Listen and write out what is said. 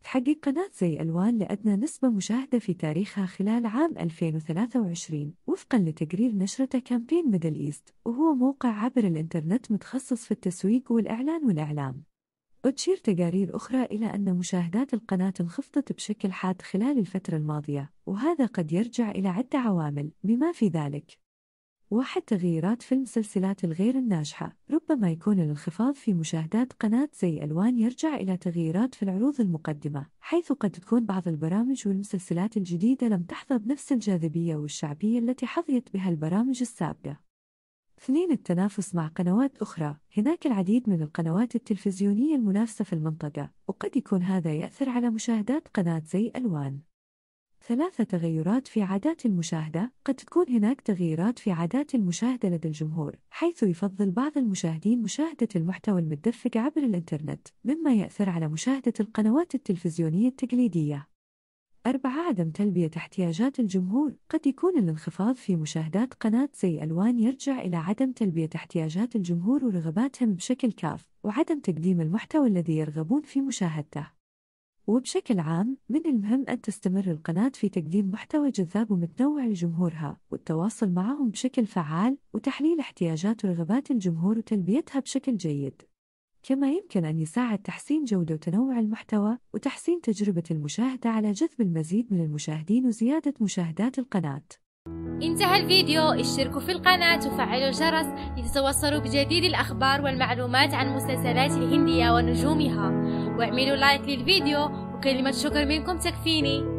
تحقق قناة زي ألوان لأدنى نسبة مشاهدة في تاريخها خلال عام 2023 وفقاً لتقرير نشرة كامبين ميدل إيست، وهو موقع عبر الإنترنت متخصص في التسويق والإعلان والإعلام. وتشير تقارير أخرى إلى أن مشاهدات القناة انخفضت بشكل حاد خلال الفترة الماضية، وهذا قد يرجع إلى عدة عوامل بما في ذلك: 1. تغييرات في المسلسلات الغير الناجحة. ربما يكون الانخفاض في مشاهدات قناة زي ألوان يرجع إلى تغييرات في العروض المقدمة، حيث قد تكون بعض البرامج والمسلسلات الجديدة لم تحظى بنفس الجاذبية والشعبية التي حظيت بها البرامج السابقة. 2. التنافس مع قنوات أخرى. هناك العديد من القنوات التلفزيونية المنافسة في المنطقة، وقد يكون هذا يأثر على مشاهدات قناة زي ألوان. 3. تغيرات في عادات المشاهدة. قد تكون هناك تغييرات في عادات المشاهدة لدى الجمهور، حيث يفضل بعض المشاهدين مشاهدة المحتوى المتدفق عبر الإنترنت، مما يأثر على مشاهدة القنوات التلفزيونية التقليدية. 4. عدم تلبية احتياجات الجمهور. قد يكون الانخفاض في مشاهدات قناة زي ألوان يرجع إلى عدم تلبية احتياجات الجمهور ورغباتهم بشكل كاف، وعدم تقديم المحتوى الذي يرغبون في مشاهدته. وبشكل عام، من المهم أن تستمر القناة في تقديم محتوى جذاب ومتنوع لجمهورها، والتواصل معهم بشكل فعال، وتحليل احتياجات ورغبات الجمهور وتلبيتها بشكل جيد. كما يمكن أن يساعد تحسين جودة وتنوع المحتوى، وتحسين تجربة المشاهدة على جذب المزيد من المشاهدين وزيادة مشاهدات القناة. انتهى الفيديو. اشتركوا في القناة وفعلوا الجرس لتتوصلوا بجديد الأخبار والمعلومات عن المسلسلات الهندية ونجومها، واعملوا لايك للفيديو، وكلمة شكر منكم تكفيني.